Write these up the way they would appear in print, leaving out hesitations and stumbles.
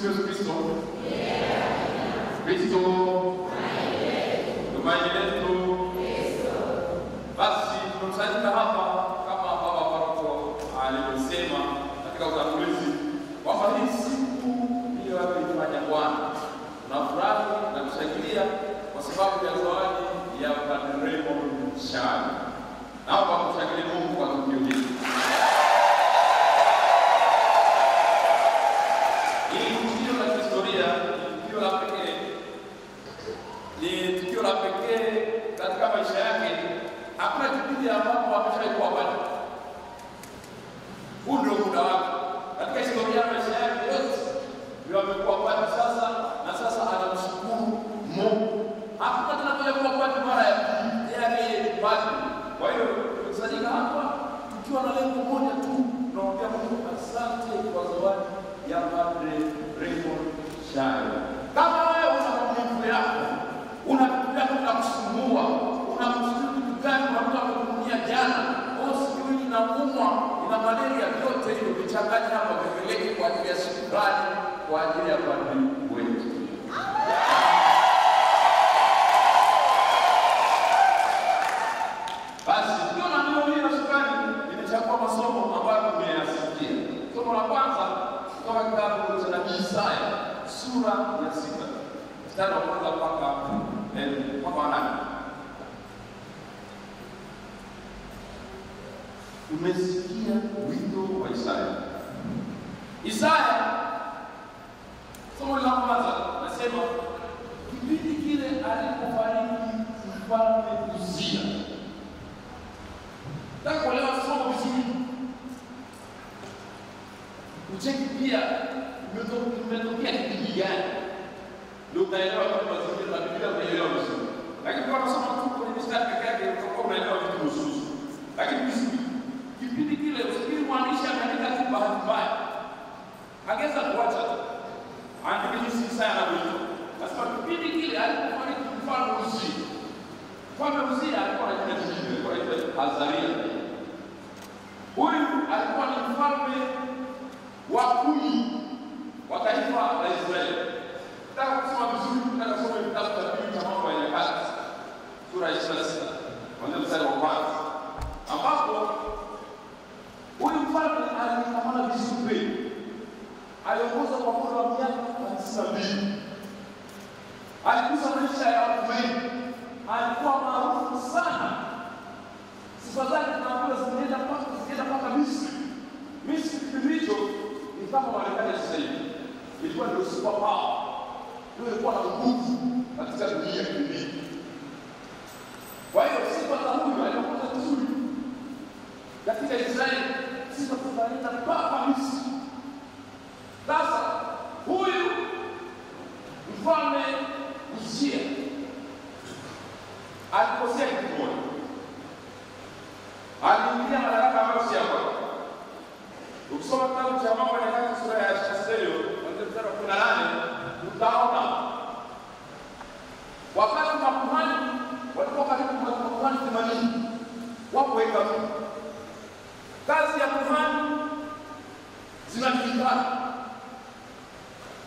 Yesu Kristo. Kristo. Tumaini letu. Basi tunamsanyika hapa kama baba paroko alivyosema katika utangulizi kwamba hii siku ndiyo alifanya Bwana. Tunafurahi na kushangilia kwa sababu ya zawadi ya Padre Raymond Shani. Naomba kushangilia Mungu kwa tukio hili. Ni tukio la pekee katika maisha yake. Hakuna kipindi ambapo ameshaikuwa bado. Huu ndio muda wake. Katika historia ya maisha yake yote, ndio amekuwa bado sasa, na sasa anamshukuru Mungu. Hakuna tena kuja kuwa bado mara ya pili yake bado. Kwa hiyo tukusanyika hapa tukiwa na lengo moja tu, tunaomba Mungu asante kwa zawadi ya Padre Raymond Shani. Kama wewe una mambo yako, unakuja kukusumbua, unamshukuru kitu gani unataka kutumia jana, au sijui inaumwa, ina malaria, yote hiyo vichanganya hapa vipeleke kwa ajili ya shukrani kwa ajili ya Padre wetu. Basi ndio na ndio hili shukrani nimechagua masomo ambayo tumeyasikia. Somo la kwanza kutoka kitabu cha Nabii Isaya sura ya 6. Mstari wa kwanza mpaka nane. Umesikia wito wa Isaya. Isaya somo la kwanza nasema kipindi kile alipofariki mfalme Uzia. Nataka kuelewa somo vizuri. Ucheki pia umetokea kipindi gani? Ndio utaelewa kama mazingira na Biblia unaelewa vizuri. Lakini kwa kusoma tu kwenye mistari pekee yake utakuwa unaelewa vitu vizuri. Lakini kipindi kile usikiri mwandishi ameandika tu bahati mbaya. Angeza kuacha tu. Andika hizi Isaya na Biblia. Sasa kipindi kile alipofariki mfalme Uzia. Mfalme Uzia alikuwa na jina jingine, alikuwa anaitwa Azaria. Huyu alikuwa ni mfalme wa 10 wa taifa la Israeli. Nataka kusoma vizuri, nataka kusoma kitabu cha pili cha Mambo ya Nyakati sura ya 26 kuanzia mstari wa kwanza, ambapo huyu mfalme alikamana vizuri, aliongoza kwa muda wa miaka 92. Alikuza maisha ya watu wengi, alikuwa maarufu sana. Sifa zake tunaambiwa zinaenda mpaka Misri. Misri kipindi hicho ni kama Marekani sasa hivi. Ilikuwa ndio super power. Ndio ilikuwa na nguvu katika dunia hii. Kwa hiyo sifa za huyu alikuwa vizuri. Katika Israeli sifa zinaenda mpaka Misri. Sasa huyu mfalme Uzia alikosea kitu moja. Aliingia madaraka ambayo si yake. Ukisoma kitabu cha Mambo ya Nyakati sura ya 26 kuanzia mstari wa 18 utaona wakati makuhani walikuwa karibu na makuhani 80 wapo hekalu. Kazi ya kuhani zinajulikana.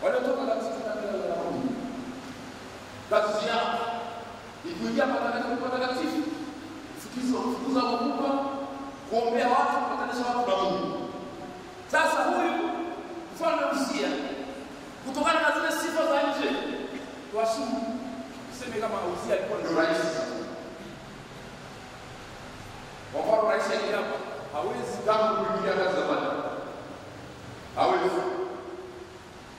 Waliotoka katika kabila la Mungu. Kazi yao ni kuingia patakatifu, kufukuza wakubwa, kuombea watu, kupatanisha watu na Mungu. Sasa huyu mfalme Uzia, kutokana na zile sifa za nje, tuashumu tuseme kama Uzia alikuwa ndio rais. Kwa mfano rais yake hapa hawezi kama kuingia kazi za baba. Hawezi.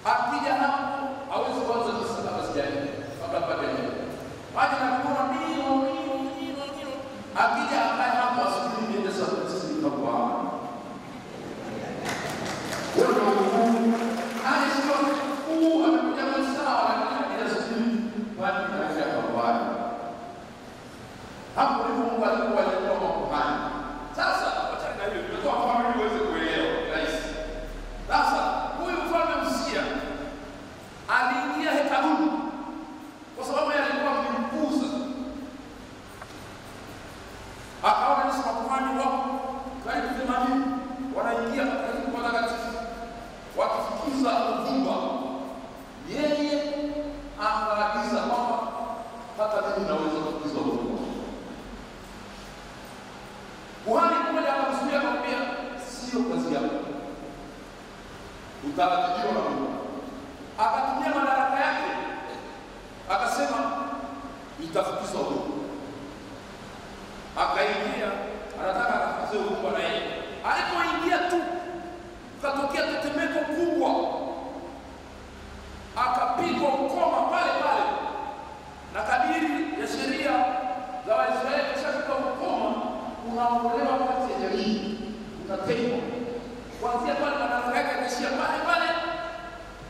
Akija hapo hawezi kuanza kusema sijani. Baba yake. Baada ya kuona nino. Akija akae hapo asubiri niende sasa sisi kwa hapo ndipo Mungu alikuwa anatoa makuhani. Sasa wacha na hiyo tunatoa mfano ili uweze kuelewa rahisi. Sasa huyu mfalme Uzia aliingia hekaluni kwa sababu yeye alikuwa mpuuza. Akaona ni makuhani wao karibu 80 wanaingia katika patakatifu wakifukuza uvumba Utaratibiwa na Mungu. Akatumia madaraka yake. Akasema nitafukiza huko. Akaingia, anataka akafukize huko na yeye. Alipoingia tu katokea tetemeko kubwa. Akapigwa ukoma pale pale. Na kadiri ya sheria za Waisraeli kishafika ukoma unaondolewa kati ya jamii. Utatengwa. Kuanzia pale madaraka yake yakaishia pale pale.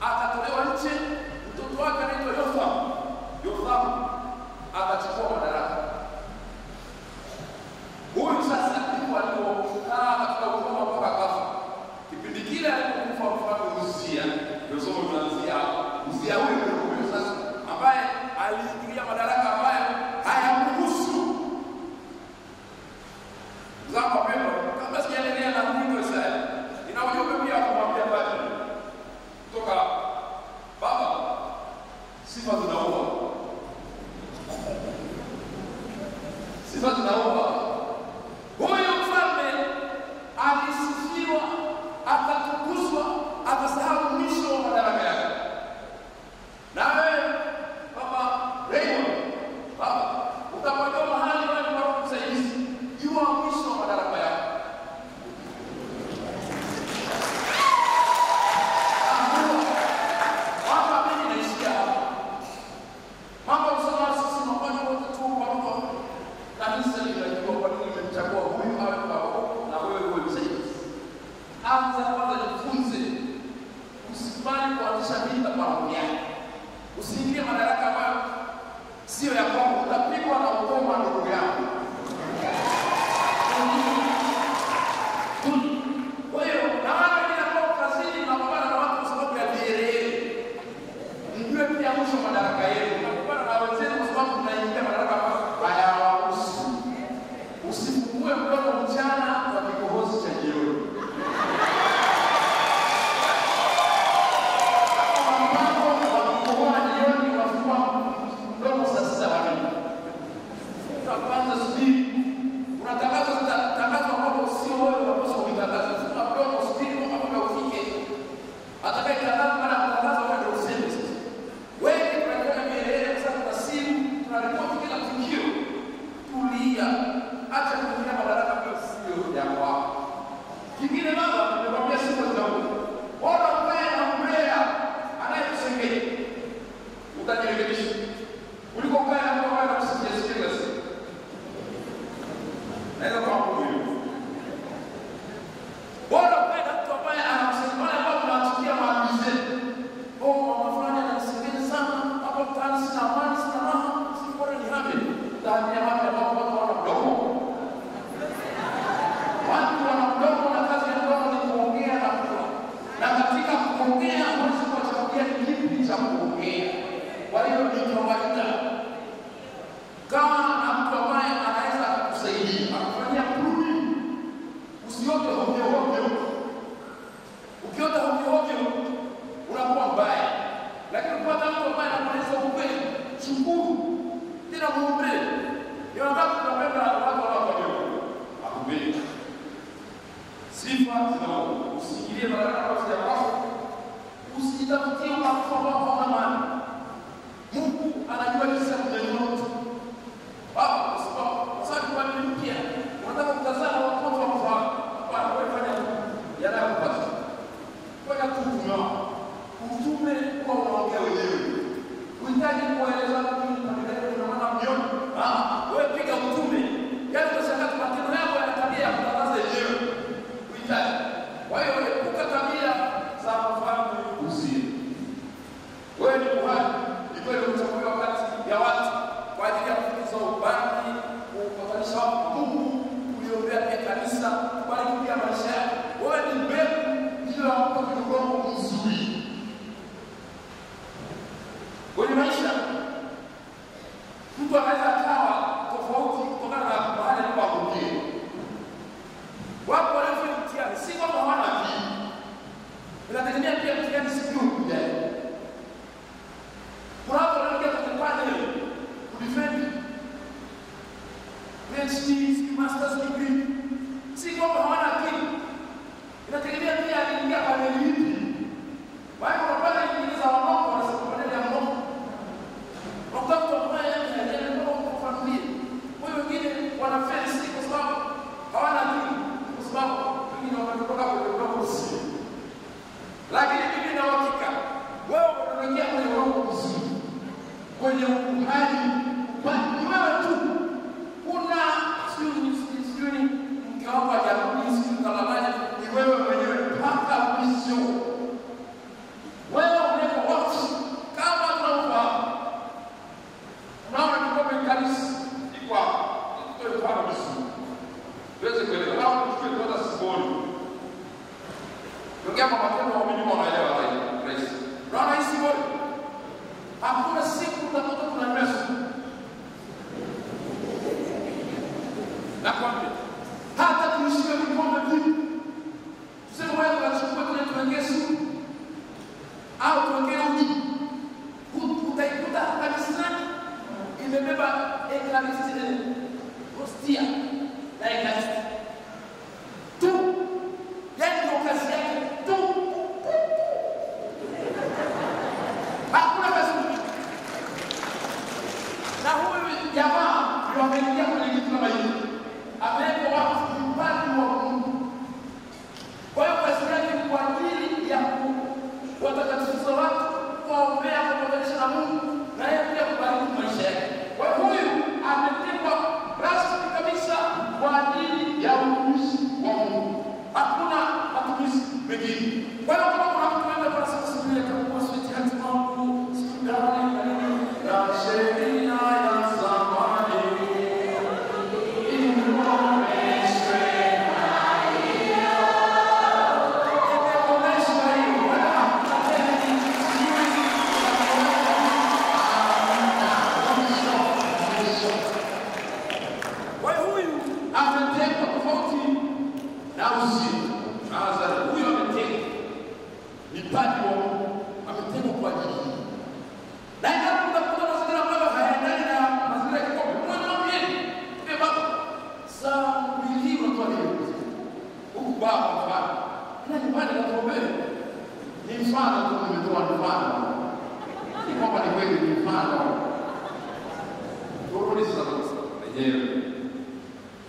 Akatolewa nje, mtoto wake anaitwa Yothamu akachukua madaraka. Huyu sasa ndipo alipokaa katika ukoma mpaka kafa. Kipindi kile alipokufa mfalme Uzia, ndio somo tunaanzia hapo. Uzia huyo sasa ambaye aliingilia madaraka ambayo hayamruhusu. Zangu wapendwa, kama sijaendelea na Mungu wa Israeli, ninaujua pia kumwambia Baba kutoka Baba, sifa zinaua. Sifa zinaua. Huyo mfalme alisifiwa, akatukuzwa, akasahau mwisho wa madaraka yake. Nawe Baba Raymond, Baba, utapata mahali kwa kusaidia. Jua mwisho wa madaraka yako. Anza kwanza jifunze. Usikubali kuanzisha vita kwa roho yako. Usiingie madaraka ambayo sio ya kwako. Utapigwa na ukoma ndugu yako. Kwa hiyo na watu wengine ambao kazini mnapambana na watu kwa sababu ya dhehebu. Mjue pia mwisho madaraka yenu. Mnapambana na wenzenu kwa sababu mnaingia madaraka ambayo hayawahusu. Usifungue mdomo mchana kwa kikohozi cha jioni. Kwenye maisha Lakini mimi na hakika wewe unaingia kwenye roho mzuri, kwenye uhai, ni wewe tu. Kuna sijui mke wako hajarudi, sijui kalalaje, ni wewe mwenyewe mpaka mwisho. Wewe unaiko wapi? Kama tunaomba unaona kikombe kanisa iko hapo, tutoe mfano mzuri tuweze kuelewa au tuchukue kwa simboli. Ndio kama matendo wa mimi wanaelewa zaidi. Praise. Unaona hii simboli? Hakuna siku utatoka kuna Yesu. Nakwambia hata tuishike vikombe vipi? Tuseme wewe unachukua kwenye Yesu au tuongee uji. Utaikuta kanisani imebeba ekaristi hostia na ekaristi tu, yani ndio kazi yake tu. Hakuna kazi. Na huyu jamaa ndio ameingia kwenye kitu kama hiki, ameweka watu mpaka wa Mungu. Kwa hiyo kazi yake ni kwa ajili ya kuwatakatifuza watu, kuwaombea, kuwaunganisha na Mungu, na yeye pia kubariki maisha yake. Kwa hiyo huyu ametengwa rasmi kabisa kwa ajili ya utumishi wa Mungu. Hakuna matumizi mengine. Kwa hiyo kama kuna mtu anaenda kwa sasa vile kama switi hati mambo, sikudani na nini, na sheria ya zamani.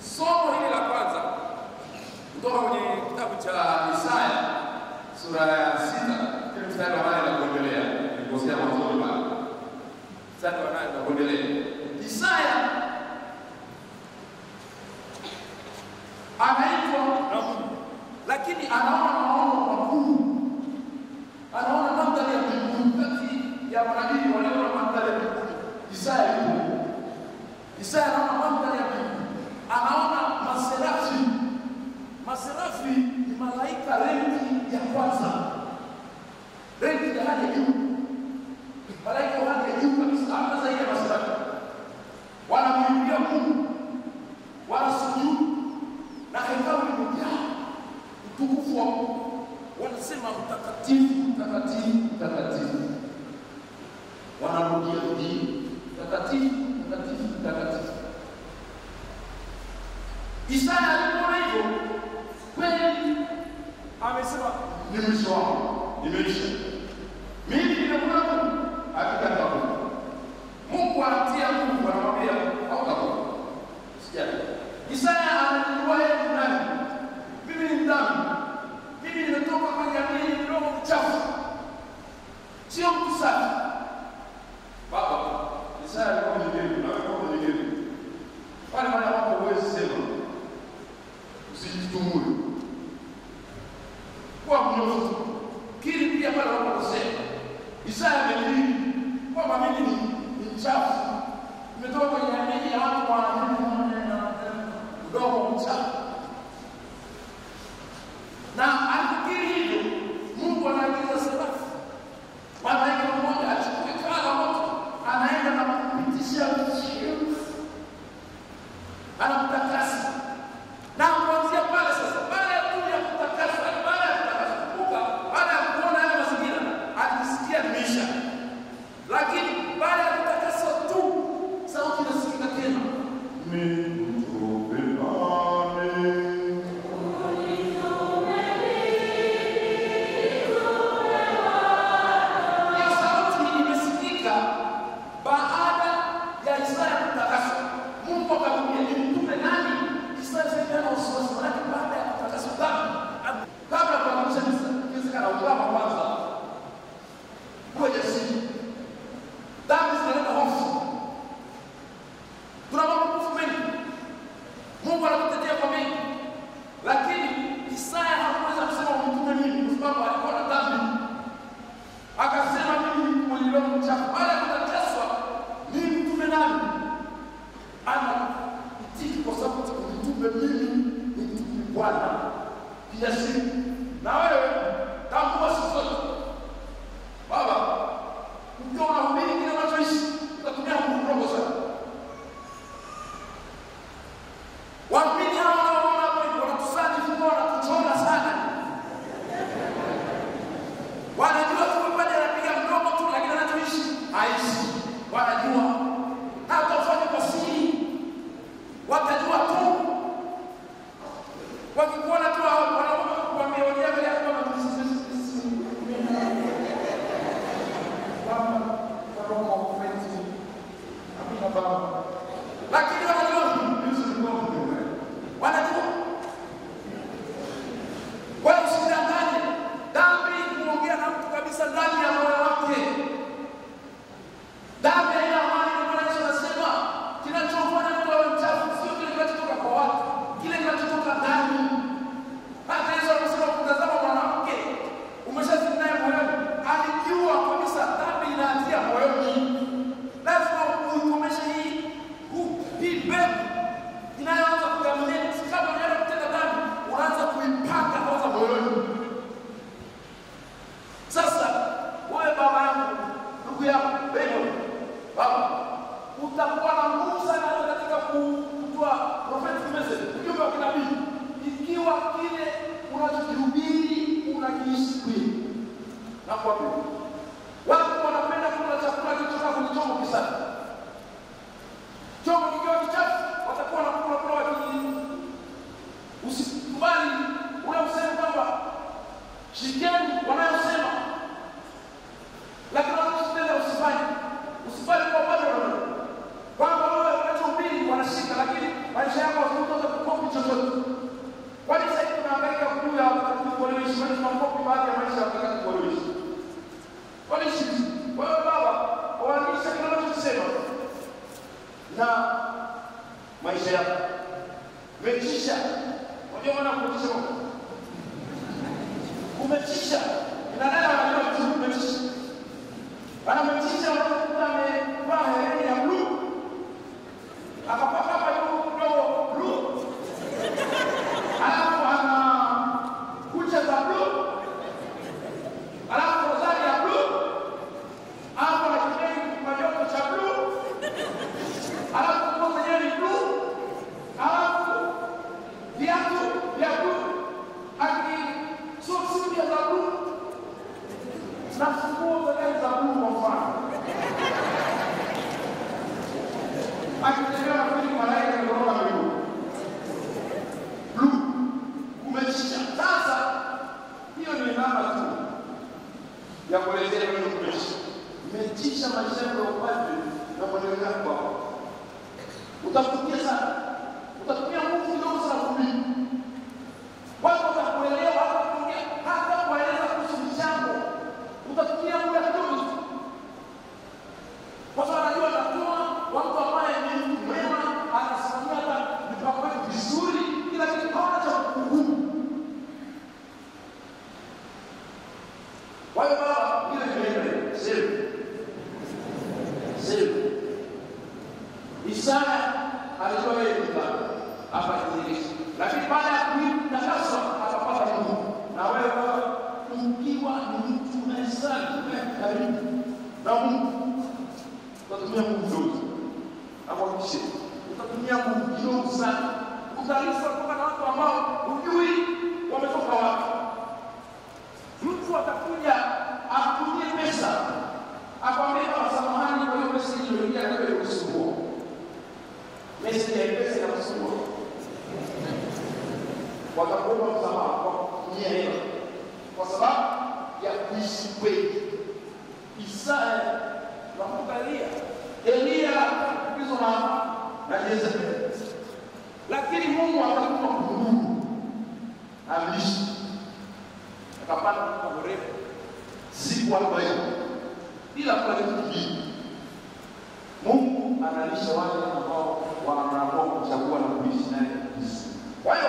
Somo hili la kwanza kutoka kwenye kitabu cha Isaya sura ya 6 kile mstari wa 8 na kuendelea. Nilikosea mwanzo pale. Mstari wa 8 na kuendelea. Isaya anaitwa na Mungu, lakini anaona maono makuu. Anaona mandhari ya mbinguni, kati ya manabii waliona mandhari ya mbinguni. Isaya yuko. Isaya anaona mandhari ya mbinguni. Anaona maserafi. Maserafi ni malaika renki ya kwanza, renki ya hali ya juu, malaika wa hali ya juu kabisa. Hata zaidi ya maserafi wanamwimbia Mungu, wanasujudu, na hekalu limejaa utukufu wa Mungu. Wanasema mtakatifu, mtakatifu, mtakatifu. Wanarudia mtakatifu, mtakatifu, mtakatifu. Isaya alipoona hivyo, kweli amesema ni mwisho wangu, nimeisha. Mimi nimekuwa Mungu, hakika Mungu. Mungu anatia nguvu, anamwambia hautakuwa. Sijali. Isaya anajua yeye ni nani. Mimi ni mdhambi. Mimi nimetoka kwenye jamii mdomo mchafu. Sio mtu safi. Baba, Isaya alikuwa mwenyewe, na wewe mwenyewe. Wale wanaomba uweze sema usijitumue kwa mnyofu. Kile pia ndugu yako wewe baba, utakuwa na nguvu sana katika kutoa prophetic message, ujumbe wa kinabii, ikiwa kile unachokihubiri unakiishi kweli. Na kwa hiyo watu wanapenda kula chakula kilichotoka kwenye chombo kisafi. Chombo kikiwa kichafu watakuwa wanakula kwa wakati. Usikubali ule usemi kwamba shikeni wanayosema, lakini wanachotenda usifanye. Usifanye kwa bado kwamba wewe unachohubiri wanashika, lakini maisha yako hautaanza kukopi chochote. Kwani sasa tunahangaika kujua watakatifu walioishi, kwani tunakopi baadhi ya maisha ya watakatifu walioishi. Kwani sisi wewe baba waandishi kile unachosema na maisha yako umetisha. Unajua maana kutisha? Umetisha. Inadai wanajua tu umetisha. Wanametisha wanakuta amevaa hereni ya blue. Akapaka hapa juu kidogo blue. Alafu ana kucha za blue. Alafu rozari ya blue. Hapo na kibeni majoto cha blue. Alafu kwa mwenyewe ni blue. Alafu viatu vya blue. Soksi ya za blue. Na funguo za gari za blue kwa mfano. Akitembea na kweli malaika ni roho ya blue. Blue. Umetisha. Sasa hiyo ni namba tu ya kuelezea wewe umetisha. Umetisha maisha yako ya upadre na mwenendo wako. Utafikia sana. Utatumia nguvu kidogo sana kuhubiri. Watu watakuelewa hata kueleza kuhusu michango. Utatumia muda kidogo. Kwa sababu anajua atakuwa watu ambaye ni mtu mwema, anasimamia hata mipango yake vizuri, kila kitu hawana cha kuhukumu. Kwa hiyo baba, ile ni siri. Isaya alijua yeye ni baba. Hapa ni lakini baada ya kuitakaswa akapata Mungu. Na wewe ukiwa ni mtu unayesali karibu na Mungu, utatumia Mungu vizuri. Nakuhakikishia utatumia Mungu vizuri sana. Utaarifa kutoka na watu ambao hujui wametoka wapi. Mtu atakuja akutumie pesa, akwambia samahani kwa hiyo pesa iliyoingia wewe kusumbua. Pesa ya pesa ya kusumbua. Watakuomba msamaha kwa kutumia hela kwa sababu ya kuishi kweli. Isaya nakumbuka Elia hizo na Jezebeli, lakini Mungu akakupa nguvu amlishi akapata kwa mrefu siku 40 bila kula kitu kingine. Mungu analisha wale ambao wanaamua kuchagua na kuishi naye. Kwa hiyo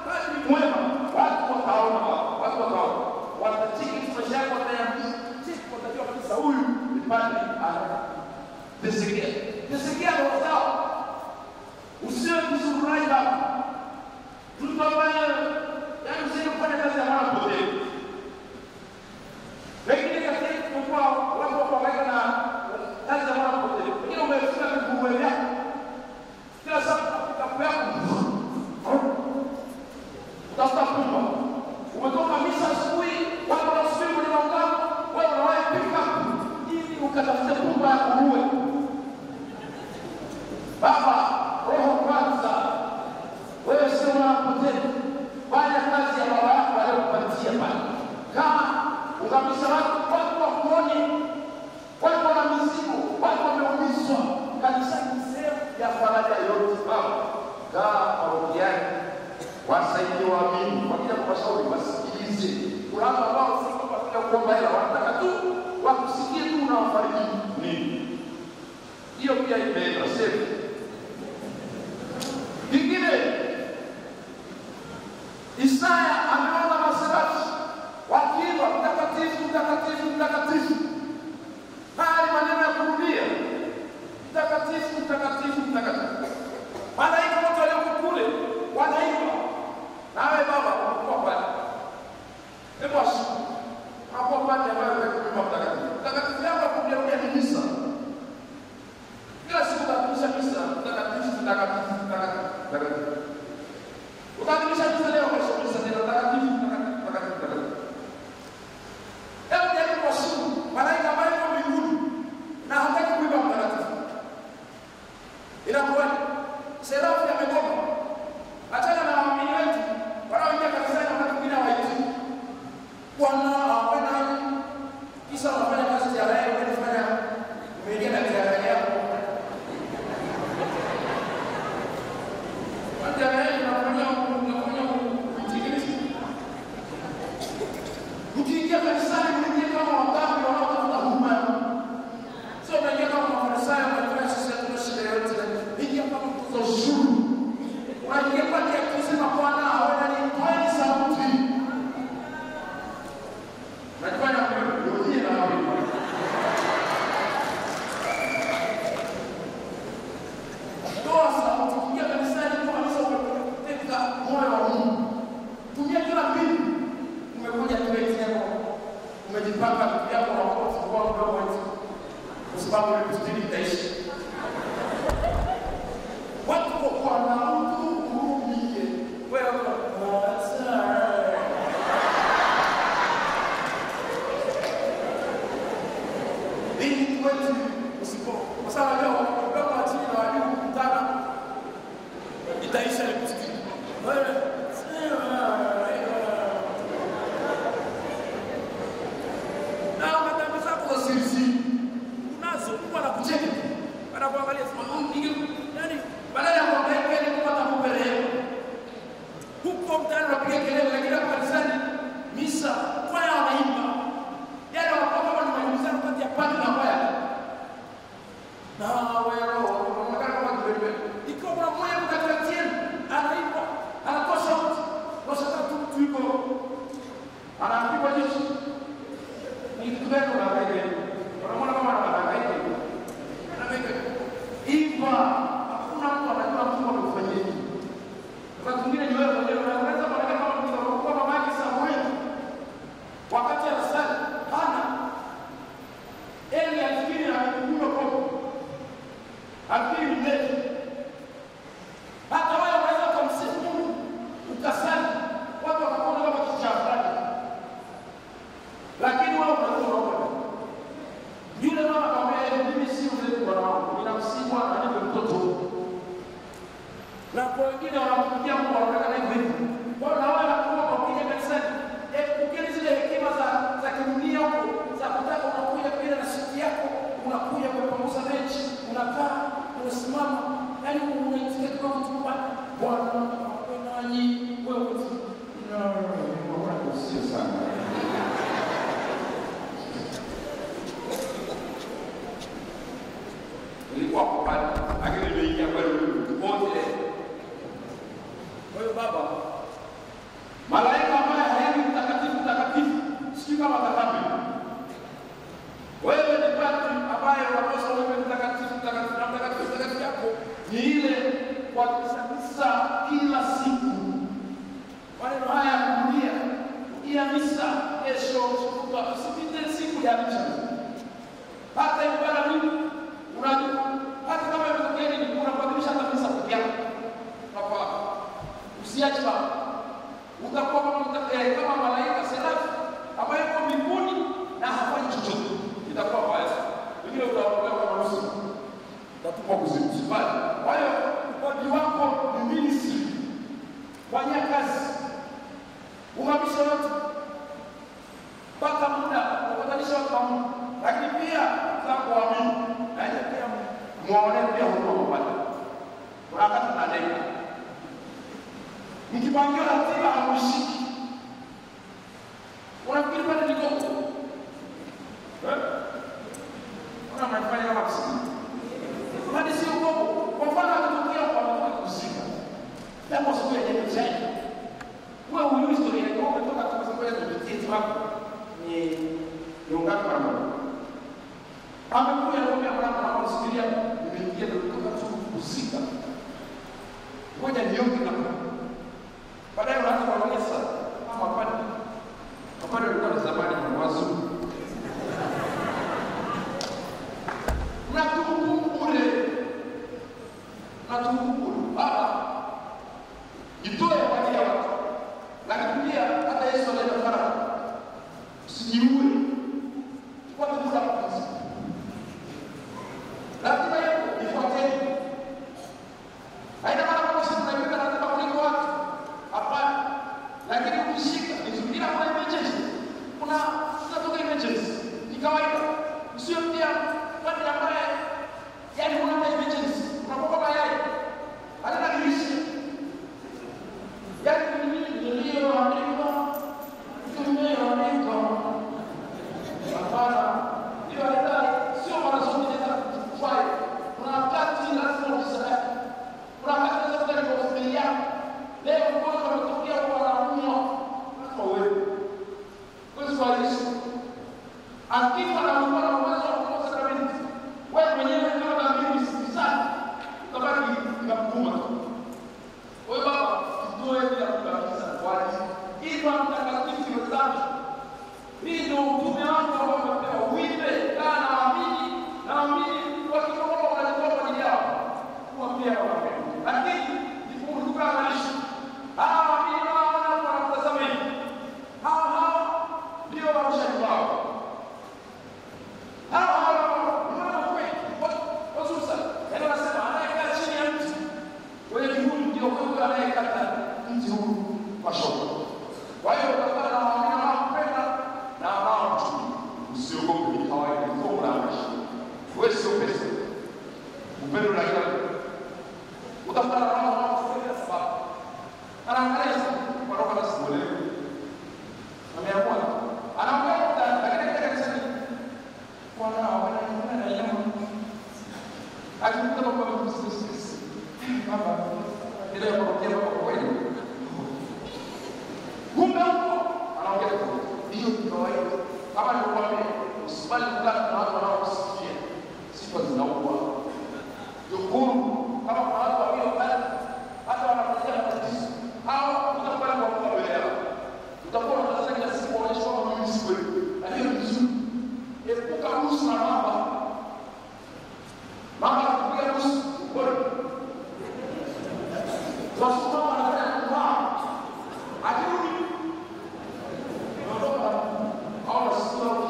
kazi ni mwema, watu wataona, watachiki maisha yako, watayamini, watajua kabisa huyu ni padri Hezekia roho zao. Usiwe kuzururaji baba. Mtu ambaye yaani usiwe kufanya kazi ya mwana potea. Lakini katika kukua watu wapaweka na kazi ya mwana potea. Lakini umefika miguwe yako. Kila saa kutafuta yako. Utafuta kumba. Umetoka misa asubuhi, watu wanasubiri kwenye maungano, wewe unawahi pick up ili ukatafute kumba ya kuue. Baba, roho kwanza. Wewe sio unapotea. Fanya kazi ya baba yako aliyokupatia pale. Kama ungamisa watu wakuone, watu wana mizigo, watu wameumizwa. Kanisa ni sehemu ya faraja yote baba. Kaa parokiani, wasaidie waamini, wakija kuwashauri wasikilize. Kuna watu ambao si kwamba kuja kuomba hela, wanataka tu wakusikie tu unawafariji nini. Hiyo pia imeenda sehemu. Kingine, Isaya ameona maserafi wakiimba mtakatifu, mtakatifu, mtakatifu. Haya ni maneno ya kurudia. Mtakatifu, mtakatifu, mtakatifu. Malaika wote walioko kule wanaimba. Nawe baba unakuwa pale. Hebu ashuku. Unakuwa pale Usipanga vitu vyako na kwa mdomo wetu. Usipange kustiri taishi. Watu kwa na mtu urumie. Wewe Bini kwetu usipo. Kwa sababu leo kama chini na walimu kutana itaisha ile kustiri. Wewe Hii ndio utume wako Usikubali kukaa na watu wanaokusifia. Sifa zinaua. Yukuru kama kuna watu walio pale hata wanapatia matatizo. Hao utakubali kwa mbele yao. Utakuwa unataka kila siku kuonyesha kwamba mimi si kweli. Lakini ni vizuri. Epuka ruhusa na mama. Mama anakupiga ruhusa kweli. Wasoma wanafanya kwa. Akirudi. Ndio hawa sio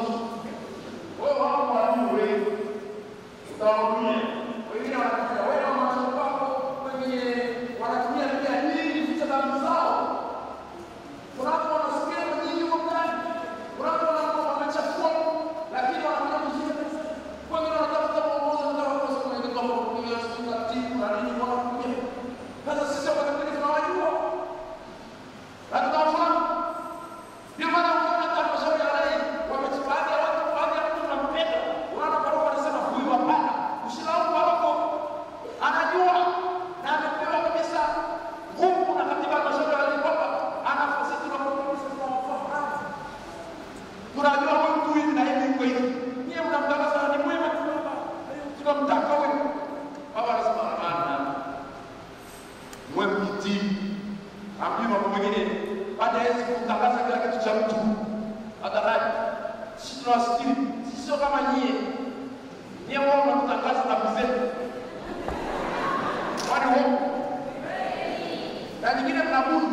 wewe wao walimu wewe. Utawaambia wengine wanakuja wewe na watoto wako wengine wanatumia pia nini vitu za mzao. Kuna watu wanasikia nyinyi huko ndani. Kuna watu wanachafua lakini wanakuja kusikia. Wengine wanatafuta uongozi na watu wengine kama kupiga simu timu na nini wanakuja. Sasa sisi wakati tunawajua. Hatunafahamu. Ndio maana unaona kama shauri la rais wametupatia watu baadhi ya mtu tunampenda. Unaona kwa roho anasema huyu hapana. Usilaumu wako. Anajua na amepewa kabisa nguvu na katiba ya shauri la rais kwamba anafasi tunapokuwa tunafahamu. Tunajua mtu hivi na hivi kwa hivi. Yeye mnamtangaza ni mwema tunamtaka wewe. Baba anasema hapana. Wewe mtii. Ambi mambo mengine baada ya kutangaza kila kitu cha mtu hadharani. Sisi tunawasikia sisi sio kama nyie wao mnatangaza na kuzetu wale wao na nyingine mnabudu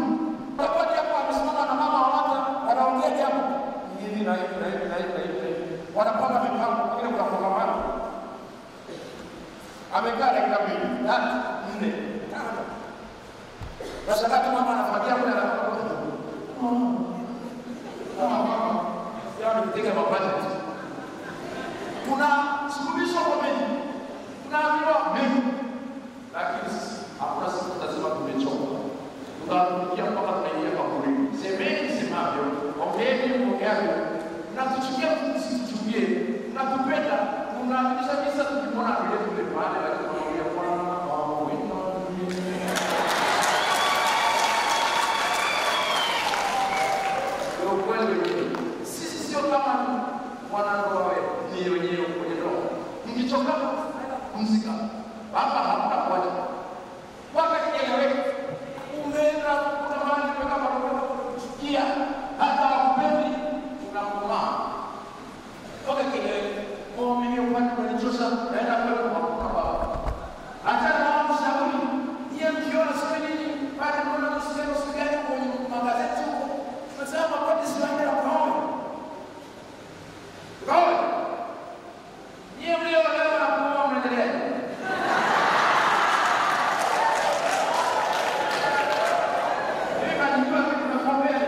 wakati hapo amesimama na mama wa watu anaongea jambo hivi na wanapanga mipango ile kwa kongamano amekaa dakika 2 4 sasa kama mama anafagia kule anakuwa yao nitega mabati. Kuna suluhisho kwa mengi. Tunaambiwa mengi. Lakini hakuna siku tutasema tumechoka. Tunarudia mpaka tunaingia kwa kuri. Semeni semavyo. Ongeeni. Na tuchukie tusichukie. Na tupenda. Tunaamisha kisa tukimwona vile vile pale lakini tunaongea kwa sisi sio kama wanandoa wewe ni wenyewe kwenye ndoa. Mkichoka kumzika. Hapa hamna kwaje. Wakati kieleweke. Umeenda kutamani kama kuchukia hata wakupendi unakomaa. Wakati kieleweke. Muumini upande unanichosha naenda kwa baba. Hata na mshauri yeye mkiona sio nini bado kuna msemo sigani kwenye magazeti huko. Tunasema kwa Israeli na Paulo. Paulo. Yeye mlio leo na Paulo mnaendelea. Mimi najua kitu nakwambia.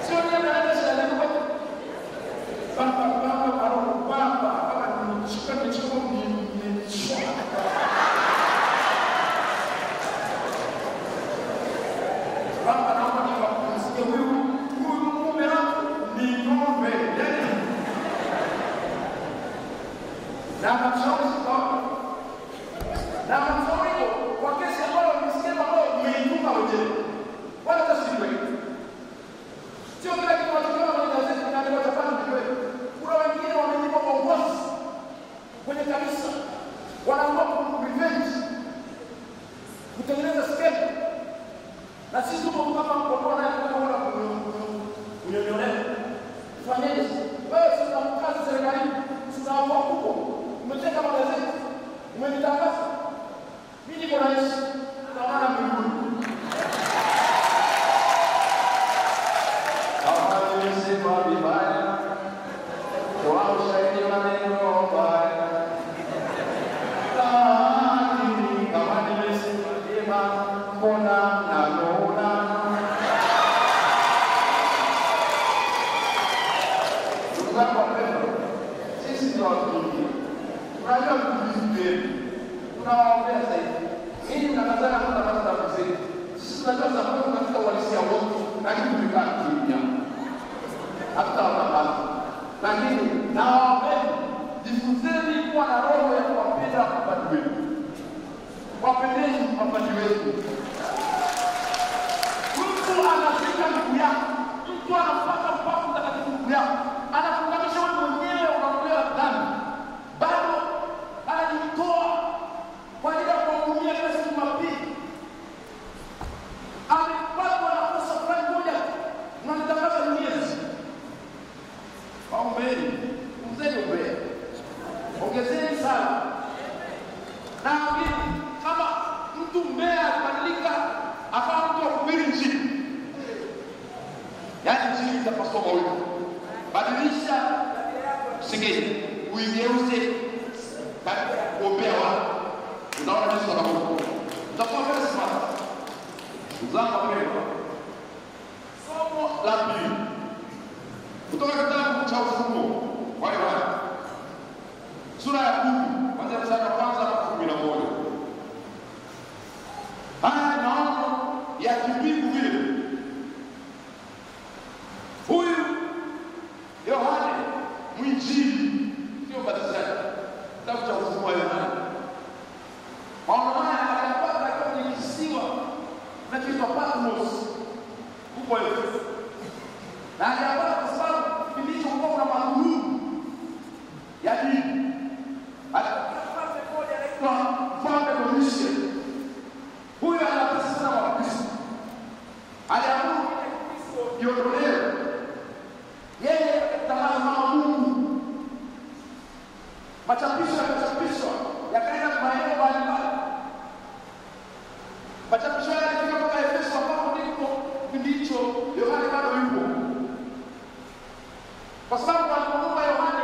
Sio nini naenda shule kwa Baba kama nimeshika kichoko nimeshika. Baba naomba niwakusikie huyu mume wako ni ng'ombe. Na mshauri kwa kesi ambayo msikia ambao umeinuka wenyewe. Wala tasiri. Sio kila kitu wanachokiona kwenye gazeti na ndio watafanya vile. Kuna wengine wamenipa uongozi kwenye kanisa. Wanaamua revenge. Kutengeneza schedule. Na sisi tuko kama mkono na kuona kunyonyolea. Fanyeje? Wewe sio mkazi serikalini. Sasa hapo huko. Umeteka magazeti. Umenitangaza. Mimi niko rais. Tawala mbinguni. Kama nimesema vibaya. Kwa ushahidi maneno mbaya. Lakini kama nimesema vyema mbona naona tunataka pendo. Sisi ndio watumishi. Tunajua kujizuia. Tunawaombea zaidi. Hii tunakazana kutangaza na mzee. Sisi tunajua sababu katika uhalisia wote lakini tumekaa kimya. Hata wanabaza. Lakini nawaombea jifunzeni kuwa na roho ya kuwapenda wapati wetu. Wapendeni wapati wetu. Mtu anafika miguu yako. Mtu anafuata mpaka mtakatifu miguu yako. Anafungamisha wewe mwenyewe Punguzeni umbea. Ongezeni sana. Na kama mtu mbea kubadilika akawa mtu wa kuhubiri Injili. Yaani Injili itapaswa mawili. Badilisha singeni, uigeuze kuombea watu. Unaona Yesu anakuwa. Utakuwa very smart. Uzanga wapendwa. Somo la pili. Kutoka kitabu cha Ufunuo wa Yohana. Sura ya 10, kuanzia mstari wa kwanza hadi 11. Haya ni maono ya kimbingu vile. Huyu Yohana mwinjili, sio mbatizaji. Kitabu cha Ufunuo wa Yohana. Maono haya alipata akiwa kwenye kisiwa kinachoitwa Patmos huko Efeso. Na alipata kwa sababu kilichokuwa kuna madhulumu ya dini. Alipata mmoja anaitwa Mfalme Domitian. Huyo anatesa sana Wakristo. Aliamuru Kristo iondolewe. Yeye akatangaza Mungu. Machapisho yakachapishwa yakaenda maeneo mbalimbali. Machapisho yalifika mpaka Efeso ambapo ndipo kipindi hicho Yohana bado yupo. Kwa sababu walipomuua Yohana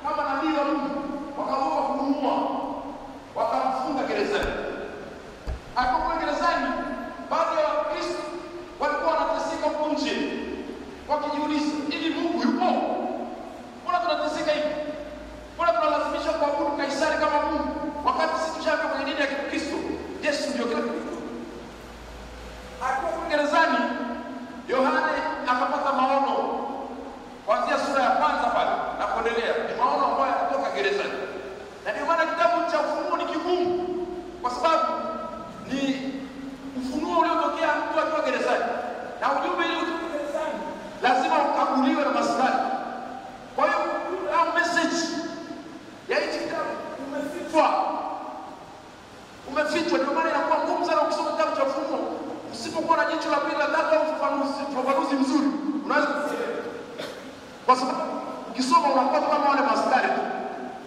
kama nabii wa Mungu, wakaamua kumuua, wakamfunga gerezani. Alipokuwa gerezani, baadhi ya Wakristo walikuwa wanateseka huko nje, wakijiuliza, hivi Mungu yupo? Mbona tunateseka hivi? Mbona tunalazimishwa kuabudu Kaisari kama Mungu wakati sisi tushaka kwenye dini ya Kikristo? Yesu ndio kila kitu. Akiwa gerezani, Yohana akapata maono kuanzia sura ya kwanza pale na kuendelea. Ni maono ambayo yanatoka gerezani. Na ndio maana kitabu cha Ufunuo ni kigumu, kwa sababu ni ufunuo uliotokea mtu akiwa gerezani. Na ujumbe ile utoka gerezani lazima ukaguliwe na maskani. Kwa hiyo au message ya hichi kitabu umefichwa. Ndio maana inakuwa ngumu sana kusoma kitabu cha Ufunuo usipokuwa na jicho la pili la tatu au ufafanuzi mzuri. Unaweza kuelewa. Kwa sababu ukisoma unakuwa kama wale maskari.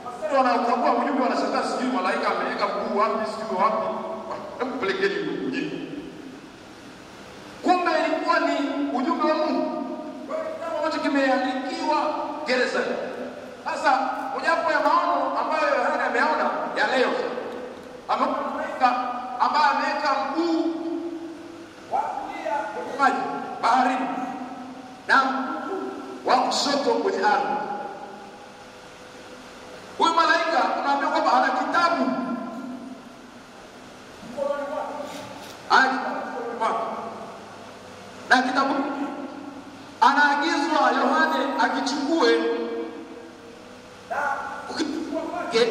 Maskari wanaokagua ujumbe wanashangaa, sijui malaika ameweka mguu wapi, sijui wapi. Hebu pelekeni mjini. Kumbe ilikuwa ni ujumbe wa Mungu. Kitabu ambacho kimeandikiwa gerezani. Sasa mojawapo ya maono ambayo Yohana ameona ya leo, malaika ambaye ameweka mguu wa kulia kwenye maji baharini na wa kushoto kwenye ardhi. Huyu malaika tunaambiwa kwamba ana kitabu. Na kitabu anaagizwa Yohana akichukue, na ukichukua kwake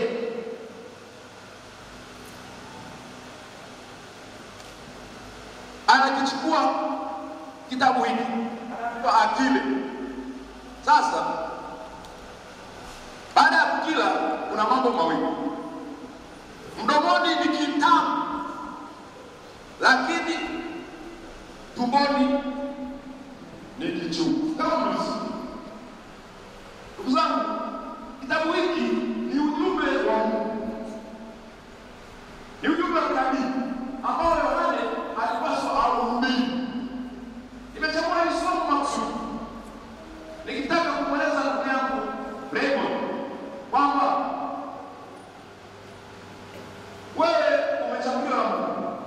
anakichukua kitabu hiki anaitwa akile. Sasa baada ya kukila kuna mambo mawili. Mdomoni ni kitamu, lakini tumboni ni kichungu. Kama mlisikia, ndugu zangu, kitabu hiki ni ujumbe wa Mungu, ni ujumbe wa nabii ambao Yohana alipaswa auhubiri. Nimechagua hili somo maksudi nikitaka kumweleza ndugu yangu Raymond kwamba wewe umechaguliwa na Mungu,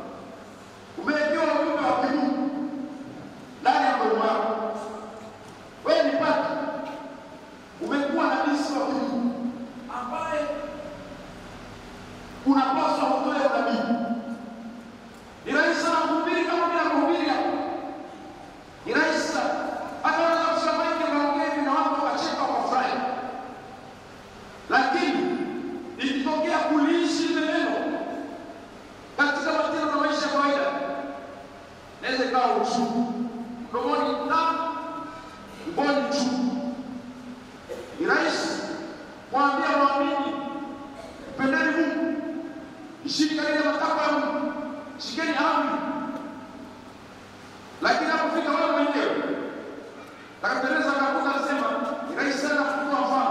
umewekewa ujumbe wa kimungu ndani ya moyo wako. Wewe ni padri, umekuwa nabii wa kimungu ambaye unapaswa kutoa unabii. Ni rahisi sana kuhubiri kama bila kuhubiri hapo. Ni rahisi sana. Hata wanaweza kusema hivi maongezi na watu wakacheka wakafurahi. Lakini ikitokea kuliishi ile neno katika matendo na maisha ya kawaida, naweza ikawa uchungu. Mdomoni tamu, tumboni chungu. Ni rahisi kuambia waamini, mpendeni Mungu, ishini katika matakwa ya Mungu, shikeni amri. Lakini unapofika wewe mwenyewe, takapeleza kabuka anasema, ni rahisi sana kutoa mfano.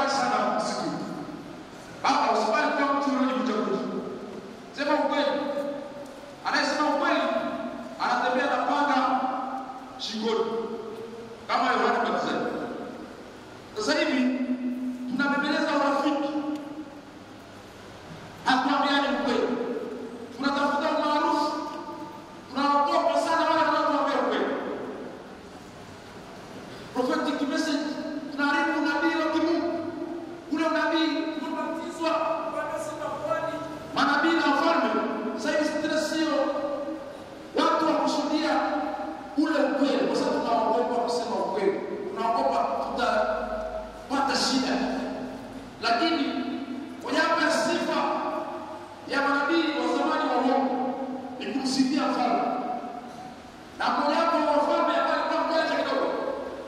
mbali sana msitu. Baba usifanye kwa mtu yule mchaguzi. Sema ukweli. Anayesema ukweli anatembea na panga shingoni kama Yohana Mbatizaji. Sasa hivi tunabembeleza urafiki. Hatuambiani ukweli. Tunatafuta umaarufu. Tunaogopa sana wale wanaotuambia ukweli. Prophetic message tunaharibu unabii wa kimungu. Ule unabii unabatizwa wanasema kwani manabii na wafalme sasa hivi sio watu wa kushuhudia ule ukweli, kwa sababu tunaogopa kusema ukweli. Tunaogopa tutapata shida. Lakini mojawapo ya sifa ya manabii wa zamani wa Mungu ni kumsifia mfalme. Na mojawapo wa wafalme ambaye alikuwa mjanja kidogo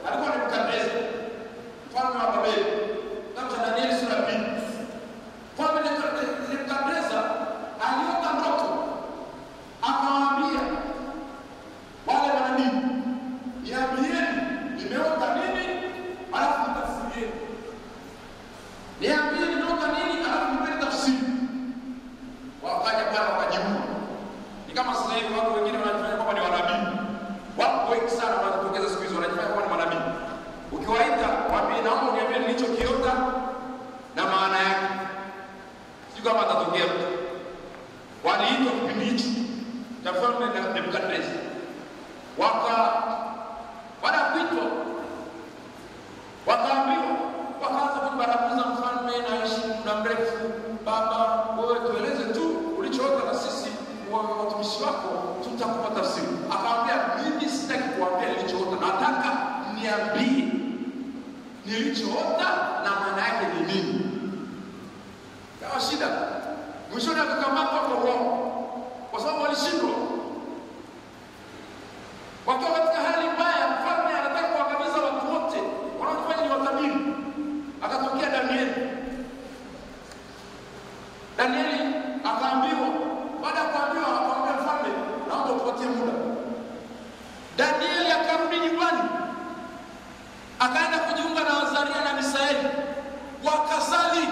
alikuwa ni Nebukadneza, mfalme wa Babeli. Kama Danieli sura 2. Mfalme Nebukadneza aliota ndoto, akawaambia wale manabii, niambieni nimeota nini alafu nitafsirieni. Niambieni nimeota nini alafu nipeni tafsiri. Wakaja pale wakajibu. Ni kama sasa hivi watu wengine wanajifanya kwamba ni manabii. Watu wengi sana wanatokeza siku hizo wanajifanya kwamba ni manabii. Ukiwaita waambie naomba uniambie nilichokiota na maana yake. Sio kama atatokea mtu. Waliitwa kipindi hicho cha mfalme Nebukadneza. Baada ya kuitwa wakaambiwa, wakaanza kumbaraguza mfalme na ishi muda mrefu. Baba, wewe tueleze tu ulichoota na sisi watumishi wako tutakupa tafsiri. Akaambia, mimi sitaki kuambia nilichoota, nataka niambie nilichoota na maana yake ni nini. Kawa shida. Mwishoni akakamatwa kwa roho kwa sababu walishindwa. Wakiwa katika hali mbaya, mfalme anataka kuangamiza watu wote wanaofanya ni watabiri. Akatokea Danieli. Danieli akaambiwa, baada ya kuambiwa akamwambia mfalme, naomba utupatie muda. Danieli akarudi nyumbani. Akaenda kujiunga na Azaria na Misaeli. Wakasali.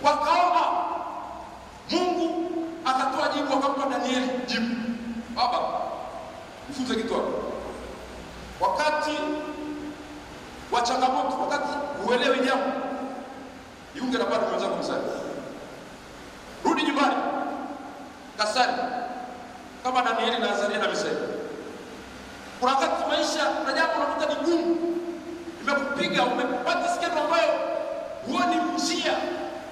Wakaomba. Mungu akatoa jibu, akampa Danieli jibu. Baba, mfunze kitu hapo. Wakati wa changamoto, wakati uelewe jambo, jiunge na bado mwenzako msali. Rudi nyumbani. Kasali. Kama Danieli na Azaria na Misaeli. Kuna wakati maisha na jambo unakuta ni gumu. Imekupiga, umepata skendo ambayo huoni njia.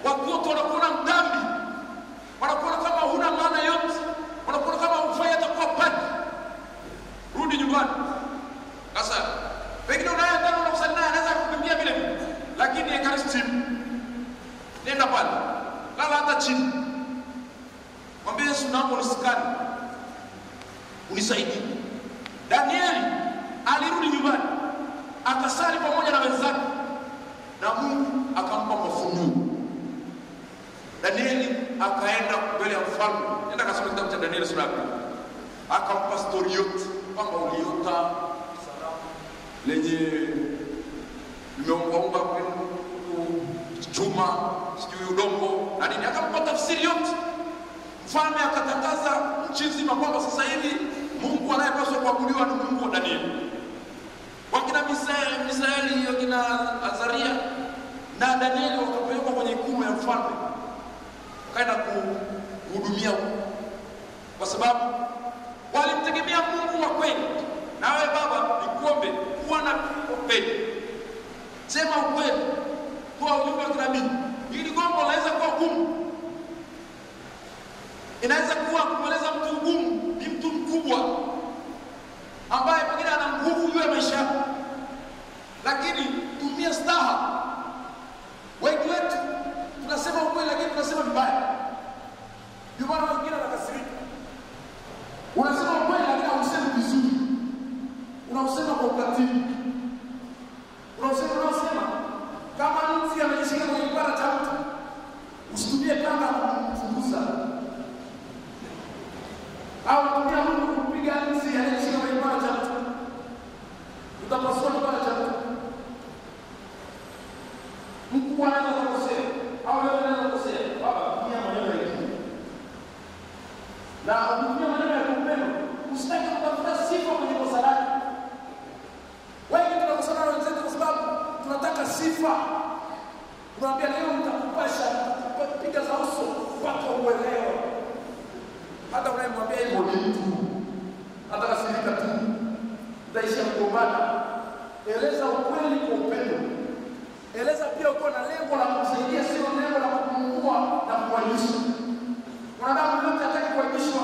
Watu wote wanakuona mdhambi. Wanakuona kama huna maana yote. Wanakuona kama hufai hata kuwa padri. Rudi nyumbani. Kasali. Pengine unaenda na kusali naye anaweza kukimbia vile. Lakini Ekaristi nenda pale. Lala hata chini. Mwambie Yesu, naomba unisikane. Unisaidie. Danieli alirudi nyumbani. Akasali pamoja na wenzake. Na Mungu akampa mafunuo. Danieli akaenda mbele ya mfalme. Nenda kasome kitabu cha Danieli sura 2. Akampa story yote kwamba uliota sanamu lenye limeomba chuma, sijui udongo na nini. Akampa tafsiri yote. Mfalme akatangaza nchi nzima kwamba sasa hivi Mungu anayepaswa kuabudiwa ni Mungu wa Danieli. Wakina Misaeli, wakina Azaria na Danieli wakapelekwa kwenye ikulu ya mfalme. Wakaenda kuhudumia kwa sababu walimtegemea Mungu wa kweli. Na wewe baba, nikuombe kuwa na ukweli. Sema ukweli. Toa ujumbe wa kinabii. Hili gombo laweza kuwa gumu. Inaweza kuwa kumweleza mtu gumu, ni mtu mkubwa ambaye pengine ana nguvu juu ya maisha yako. Lakini tumia staha. Wengi wetu tunasema ukweli lakini tunasema vibaya. Ndio maana wengine wanakasirika. Unasema ukweli lakini hausemi vizuri. Unausema kwa ukatili. Unasema kama mtu amejishika kwenye kipara cha mtu, usitumie panga kumfunguza. Au tumia Mungu kupiga nzi anayeshika kwenye kipara cha mtu. Utapasua kipara cha mtu. sifa. Unamwambia leo nitakupasha piga za uso mpaka uelewe. Hata unayemwambia hivyo ni mtu, hata kasirika tu, utaisha kugombana. Eleza ukweli kwa upendo. Eleza pia uko na lengo la kumsaidia, sio lengo la kumuua na kuaibisha. Mwanadamu yote hataki kuaibishwa.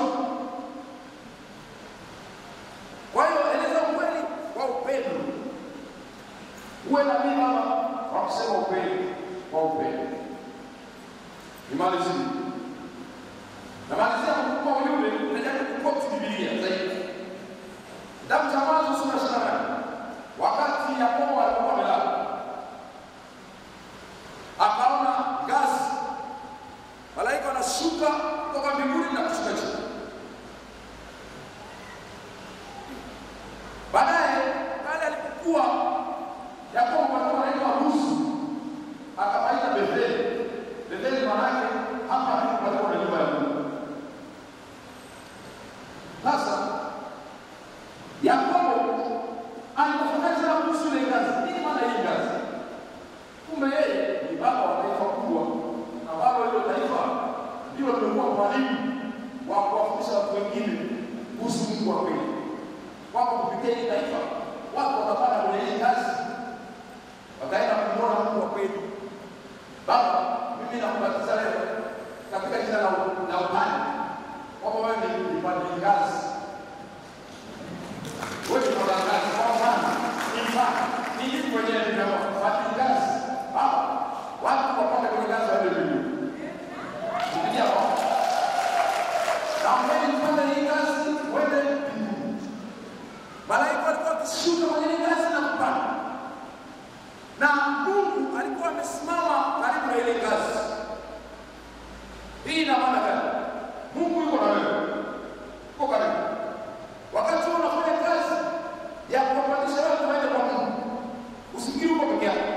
Kwa hiyo eleza ukweli kwa upendo. Uwe na mimi mama wa kusema ukweli kwa upendo. Nimalizie. Namalizia kwa ujumbe, najaribu kukoti Biblia zaidi. Kitabu cha Mwanzo sura 28. Wakati Yakobo alikuwa amelala, akaona ngazi, malaika wanashuka kutoka mbinguni na kushuka chini. Baadaye pale alipokuwa Yakobo alikuwa anaitwa Rusu, akapaita Betheli. Betheli maana yake hapa alipo na nyumba ya Mungu. Sasa Yakobo alipofanya tena kuhusu ile ngazi. Nini maana hii ngazi? Kumbe yeye ni baba wa taifa kubwa, na baba hilo taifa ndio limekuwa mwalimu wa kuwafundisha watu wengine kuhusu Mungu wa kweli. Wako kupitia hili taifa, watu watapanda kwenye hii ngazi, wakaenda kumwona Mungu wa kweli. Baba, mimi nakubatiza leo katika jina la upande. Kwamba wewe ni mpande ngazi. Wewe ni mpande ngazi kwa sana. Ni hivi kwenye mpande ngazi. Baba, watu wapande kwenye ngazi waende mbinguni. Ndio hapo. Na wewe ni mpande ngazi waende mbinguni. Malaika walikuwa wakishuka kwenye ngazi na kupanda. Na Mungu alikuwa amesimama karibu na ile ngazi. Hii ina maana gani? Mungu yuko na wewe. Uko karibu. Wakati unafanya kazi ya kuwapandisha watu waende kwa Mungu, usikiri uko peke yako.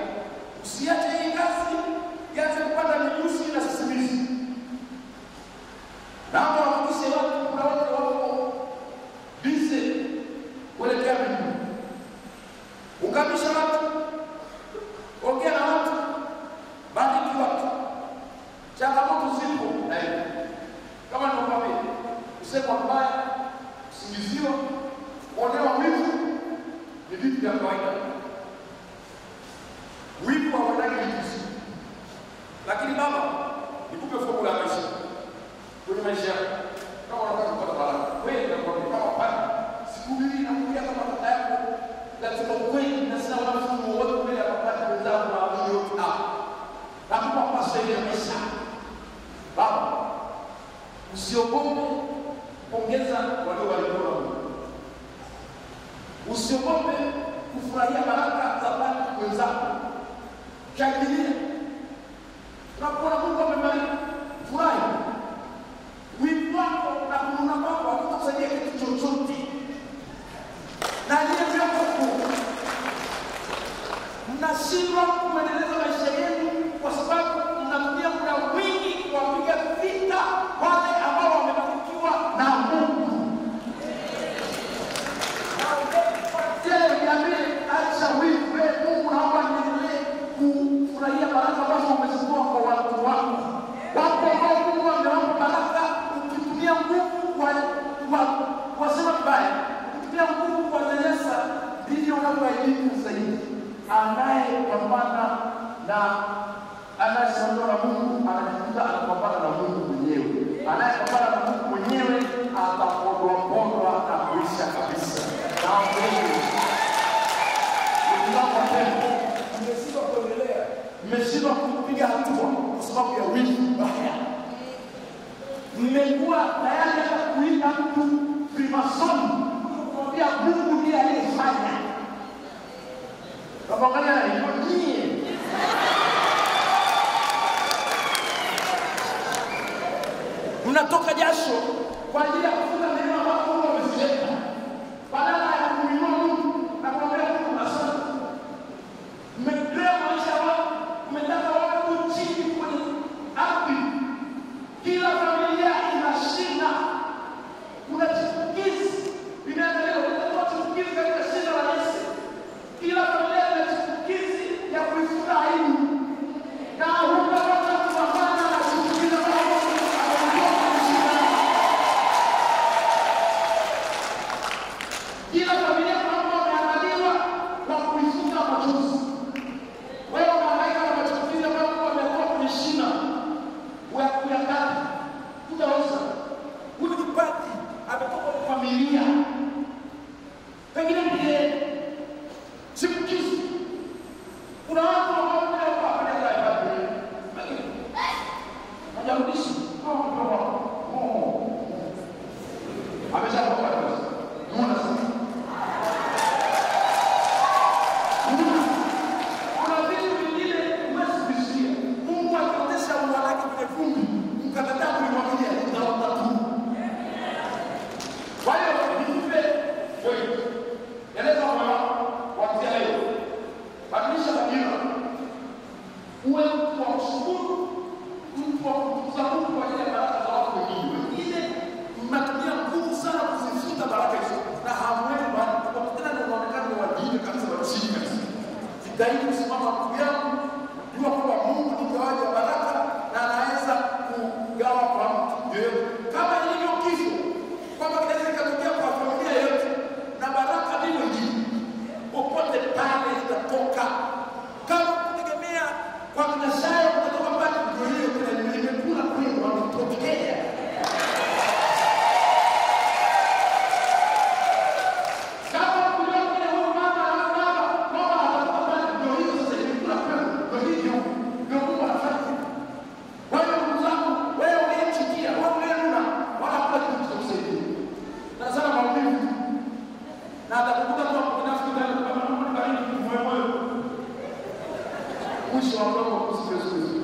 Usiache hii kazi ianze kupanda mijusi na sisimizi. Naomba wafikishe watu, kuna watu wako busy kuelekea mbinguni. Ukamisha watu, ongea na watu, bariki watu. Changamoto zipo na hiyo. Kama ninakwambia, usema mbaya, usingiziwa, kuonewa wivu ni vitu vya kawaida. Wivu hauendani vitu. Lakini baba, nikupe formula ya maisha. Kwenye maisha yako, kama unataka kupata baraka, wewe unakwambia kama pana, siku mbili nakuja kama tata yako, lazima ukweli na sina wanafunzi wote mbele ya papati wenzao na wao yote hapa. Nakupa paswali ya maisha. Baba, usiogope pongeza waliobarikiwa na Mungu. Usiogope kufurahia baraka za watu wenzako. Shangilia. Unapoona Mungu amebariki, furahi. Wivu wako na kununa kwako hakutasaidia kitu chochote. Na ile vyako mnashindwa kuendeleza maisha yenu kwa sababu mnatumia muda mwingi kuwapiga vita wale ambao wamebarikiwa na Mungu. Na wewe niambie, acha wivu. Mungu naomba niendelee kufurahia baraka ambazo umezitoa kwa watu wako. Wapo ambao Mungu amewapa baraka, ukitumia nguvu kwa sema vibaya, ukitumia nguvu kwa nyanyasa, ndivyo unavyoaibika zaidi. Anayepambana na anayesondoa na Mungu anajikuta anapambana na Mungu mwenyewe. Anayepambana na Mungu mwenyewe atapondwa na kuisha kabisa. Na Mungu mmeshindwa kuendelea, mmeshindwa kupiga hatua kwa sababu ya wivu mbaya. Mmekuwa tayari hata kuita mtu Freemason kumwambia Mungu ndiye aliyefanya. Baba angalia na hiyo nyie. Mnatoka jasho kwa ajili ya kufuta neema ambayo Mungu amezileta. Badala ya kumwinua Mungu na kumwambia Mungu asante. Mmekrea maisha wao, mmetaka watu chini kwenye ardhi. Kila familia ina shida. Kuna chipukizi inaendelea, kuna chipukizi katika shida la Yesu. Kila familia ina chipukizi ya kuifuta Jitahidi kusimama ndugu yangu, jua kwamba Mungu ni mgawaji wa baraka na anaweza kugawa kwa mtu yeyote. Kama ilivyo kifo, kwamba kinaweza kutokea kwa familia yote, na baraka ndivyo ilivyo. Popote pale itatoka. Kama kutegemea kwa kinashayo kutoka pale ndio hiyo kuna nimekula kweli wanatokea. Mwisho wa mambo kuhusu Yesu Kristo.